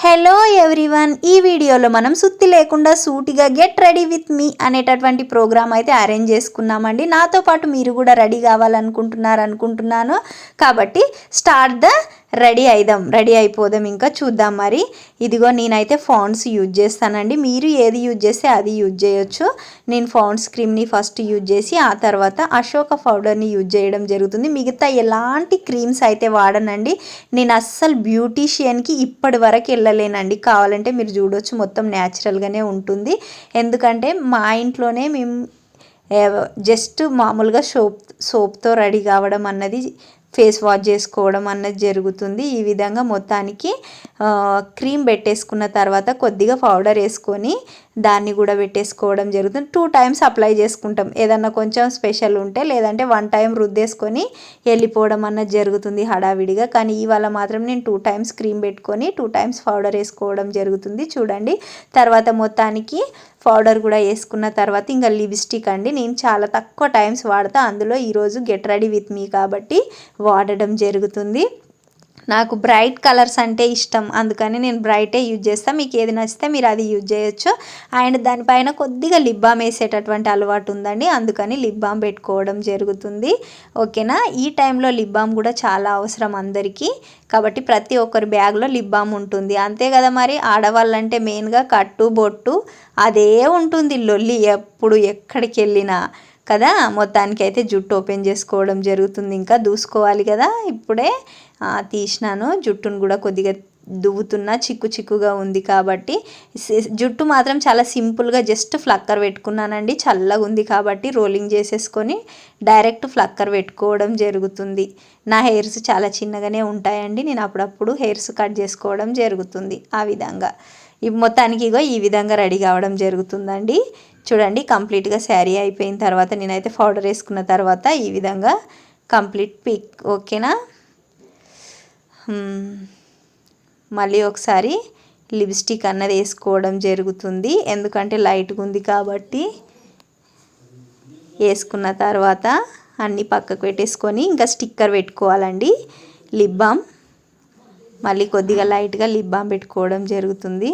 Hello everyone, ఈ వీడియోలో మనం సుత్తి లేకుండా సూటిగా గెట్ రెడీ విత్ మీ అనేటటువంటి ప్రోగ్రామ్ అయితే అరేంజ్ చేసుకున్నామండి. నాతో పాటు మీరు కూడా రెడీ కావాలనుకుంటున్నాను. కాబట్టి స్టార్ట్ ద రెడీ అయిపోదాం. ఇంకా చూద్దాం. మరి ఇదిగో నేనైతే ఫాండ్స్ యూజ్ చేస్తానండి. మీరు ఏది యూజ్ చేస్తే అది యూజ్ చేయొచ్చు. నేను ఫాండ్స్ క్రీమ్ని ఫస్ట్ యూజ్ చేసి ఆ తర్వాత అశోక పౌడర్ని యూజ్ చేయడం జరుగుతుంది. మిగతా ఎలాంటి క్రీమ్స్ అయితే వాడనండి. నేను అస్సలు బ్యూటీషియన్కి ఇప్పటి వరకు వెళ్ళలేనండి. కావాలంటే మీరు చూడొచ్చు, మొత్తం న్యాచురల్గానే ఉంటుంది. ఎందుకంటే మా ఇంట్లోనే మేము జస్ట్ మామూలుగా సోప్తో రెడీ కావడం అన్నది, ఫేస్ వాష్ చేసుకోవడం అన్నది జరుగుతుంది. ఈ విధంగా మొత్తానికి క్రీమ్ పెట్టేసుకున్న తర్వాత కొద్దిగా పౌడర్ వేసుకొని దాన్ని కూడా పెట్టేసుకోవడం జరుగుతుంది. 2 టైమ్స్ అప్లై చేసుకుంటాం. ఏదన్నా కొంచెం స్పెషల్ ఉంటే, లేదంటే 1 టైం రుద్దేసుకొని వెళ్ళిపోవడం అన్నది జరుగుతుంది హడావిడిగా. కానీ ఇవాళ మాత్రం నేను 2 టైమ్స్ క్రీమ్ పెట్టుకొని 2 టైమ్స్ పౌడర్ వేసుకోవడం జరుగుతుంది. చూడండి. తర్వాత మొత్తానికి పౌడర్ కూడా వేసుకున్న తర్వాత ఇంకా లిప్స్టిక్ అండి. నేను చాలా తక్కువ టైమ్స్ వాడతా. అందులో ఈరోజు గెట్ రెడీ విత్ మీ కాబట్టి వాడడం జరుగుతుంది. నాకు బ్రైట్ కలర్స్ అంటే ఇష్టం, అందుకని నేను బ్రైటే యూజ్ చేస్తాను. మీకు ఏది నచ్చితే మీరు అది యూజ్ చేయొచ్చు. అండ్ దానిపైన కొద్దిగా లిప్ బామ్ వేసేటటువంటి అలవాటు ఉందండి, అందుకని లిప్ బామ్ పెట్టుకోవడం జరుగుతుంది. ఓకేనా. ఈ టైంలో లిప్ బామ్ కూడా చాలా అవసరం అందరికీ. కాబట్టి ప్రతి ఒక్కరి బ్యాగ్లో లిప్ బామ్ ఉంటుంది. అంతే కదా. మరి ఆడవాళ్ళంటే మెయిన్గా కట్టు బొట్టు అదే ఉంటుంది, లొల్లి ఎప్పుడు ఎక్కడికి వెళ్ళినా కదా. మొత్తానికి అయితే జుట్టు ఓపెన్ చేసుకోవడం జరుగుతుంది. ఇంకా దూసుకోవాలి కదా. ఇప్పుడే తీసినాను. జుట్టును కూడా కొద్దిగా దువ్వుతున్నా, చిక్కుగా ఉంది కాబట్టి. జుట్టు మాత్రం చాలా సింపుల్గా జస్ట్ ఫ్లక్కర్ పెట్టుకున్నానండి. చల్లగా ఉంది కాబట్టి రోలింగ్ చేసేసుకొని డైరెక్ట్ ఫ్లక్కర్ పెట్టుకోవడం జరుగుతుంది. నా హెయిర్స్ చాలా చిన్నగానే ఉంటాయండి. నేను అప్పుడప్పుడు హెయిర్స్ కట్ చేసుకోవడం జరుగుతుంది. ఆ విధంగా మొత్తానికి ఈ విధంగా రెడీ కావడం జరుగుతుందండి. చూడండి. కంప్లీట్గా శారీ అయిపోయిన తర్వాత నేనైతే పౌడర్ వేసుకున్న తర్వాత ఈ విధంగా కంప్లీట్ పిక్. ఓకేనా. మళ్ళీ ఒకసారి లిప్స్టిక్ అన్నది వేసుకోవడం జరుగుతుంది, ఎందుకంటే లైట్గా ఉంది కాబట్టి. వేసుకున్న తర్వాత అన్నీ పక్కకు పెట్టేసుకొని ఇంకా స్టిక్కర్ పెట్టుకోవాలండి. లిప్ బామ్ మళ్ళీ కొద్దిగా లైట్గా లిప్ బామ్ పెట్టుకోవడం జరుగుతుంది.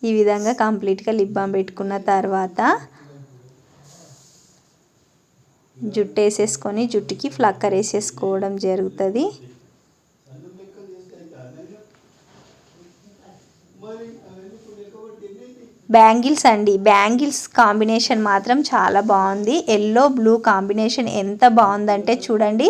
ఈ విధంగా కంప్లీట్గా లిప్ బామ్ పెట్టుకున్న తర్వాత జుట్టు వేసేసుకొని జుట్టుకి ఫ్లక్కర్ వేసేసుకోవడం జరుగుతుంది. బ్యాంగిల్స్ అండి. బ్యాంగిల్స్ కాంబినేషన్ మాత్రం చాలా బాగుంది. ఎల్లో బ్లూ కాంబినేషన్ ఎంత బాగుందంటే చూడండి,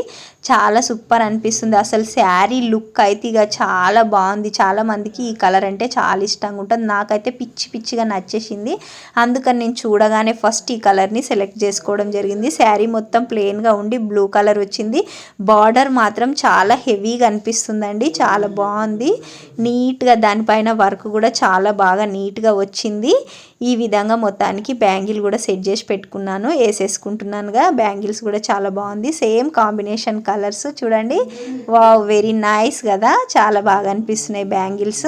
చాలా సూపర్ అనిపిస్తుంది. అసలు శారీ లుక్ అయితే చాలా బాగుంది. చాలామందికి ఈ కలర్ అంటే చాలా ఇష్టంగా ఉంటుంది. నాకైతే పిచ్చిగా నచ్చేసింది. అందుకని నేను చూడగానే ఫస్ట్ ఈ కలర్ని సెలెక్ట్ చేసుకోవడం జరిగింది. శారీ మొత్తం ప్లెయిన్గా ఉండి బ్లూ కలర్ వచ్చింది. బార్డర్ మాత్రం చాలా హెవీగా అనిపిస్తుందండి. చాలా బాగుంది. నీట్గా దానిపైన వర్క్ కూడా చాలా బాగా నీట్గా వచ్చింది. ఈ విధంగా మొత్తానికి బ్యాంగిల్ కూడా సెట్ చేసి పెట్టుకున్నాను. వేసేసుకుంటున్నానుగా. బ్యాంగిల్స్ కూడా చాలా బాగుంది. సేమ్ కాంబినేషన్ కలర్స్ చూడండి. వావ్, వెరీ నైస్ కదా. చాలా బాగా అనిపిస్తున్నాయి బ్యాంగిల్స్,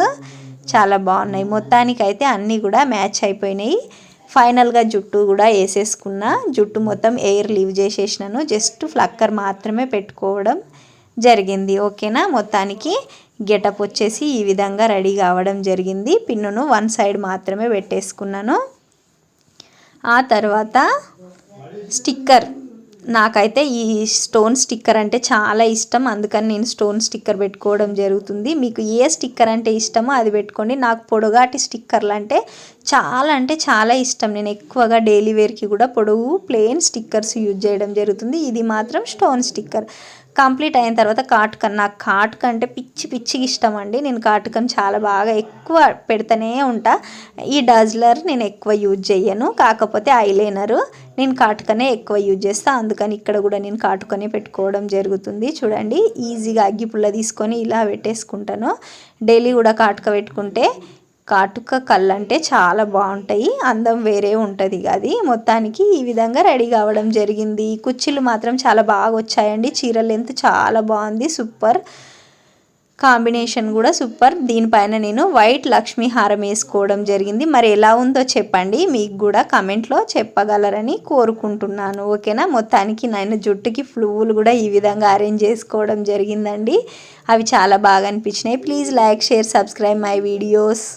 చాలా బాగున్నాయి. మొత్తానికి అయితే అన్నీ కూడా మ్యాచ్ అయిపోయినాయి. ఫైనల్గా జుట్టు కూడా వేసేసుకున్నా. జుట్టు మొత్తం ఎయిర్ లీవ్ చేసేసినాను. జస్ట్ ఫ్లక్కర్ మాత్రమే పెట్టుకోవడం జరిగింది. ఓకేనా. మొత్తానికి గెటప్ వచ్చేసి ఈ విధంగా రెడీ కావడం జరిగింది. పిన్నును 1 సైడ్ మాత్రమే పెట్టేసుకున్నాను. ఆ తర్వాత స్టిక్కర్, నాకైతే ఈ స్టోన్ స్టిక్కర్ అంటే చాలా ఇష్టం, అందుకని నేను స్టోన్ స్టిక్కర్ పెట్టుకోవడం జరుగుతుంది. మీకు ఏ స్టిక్కర్ అంటే ఇష్టమో అది పెట్టుకోండి. నాకు పొడగాటి స్టిక్కర్లు అంటే చాలా ఇష్టం. నేను ఎక్కువగా డైలీ వేర్కి కూడా పొడవు ప్లెయిన్ స్టిక్కర్స్ యూజ్ చేయడం జరుగుతుంది. ఇది మాత్రం స్టోన్ స్టిక్కర్. కంప్లీట్ అయిన తర్వాత కాటుకన్, నాకు కాటుక అంటే పిచ్చిగా ఇష్టం అండి. నేను కాటుకన్ చాలా బాగా ఎక్కువ పెడతానే ఉంటా. ఈ డజ్లర్ నేను ఎక్కువ యూజ్ చేయను, కాకపోతే ఐలైనరు నేను కాటుకనే ఎక్కువ యూజ్ చేస్తాను. అందుకని ఇక్కడ కూడా నేను కాటుకనే పెట్టుకోవడం జరుగుతుంది. చూడండి. ఈజీగా అగ్గిపుల్ల తీసుకొని ఇలా పెట్టేసుకుంటాను. డైలీ కూడా కాటుక పెట్టుకుంటే కాటుక కళ్ళు అంటే చాలా బాగుంటాయి, అందం వేరే ఉంటుంది. అది మొత్తానికి ఈ విధంగా రెడీ కావడం జరిగింది. కుర్చీలు మాత్రం చాలా బాగా వచ్చాయండి. చీర లెంత్ చాలా బాగుంది, సూపర్. కాంబినేషన్ కూడా సూపర్. దీనిపైన నేను వైట్ లక్ష్మీ హారం వేసుకోవడం జరిగింది. మరి ఎలా ఉందో చెప్పండి, మీకు కూడా కమెంట్లో చెప్పగలరని కోరుకుంటున్నాను. ఓకేనా. మొత్తానికి నేను జుట్టుకి ఫ్లూవులు కూడా ఈ విధంగా అరేంజ్ చేసుకోవడం జరిగిందండి. అవి చాలా బాగా అనిపించినాయి. Please like, share, subscribe my videos.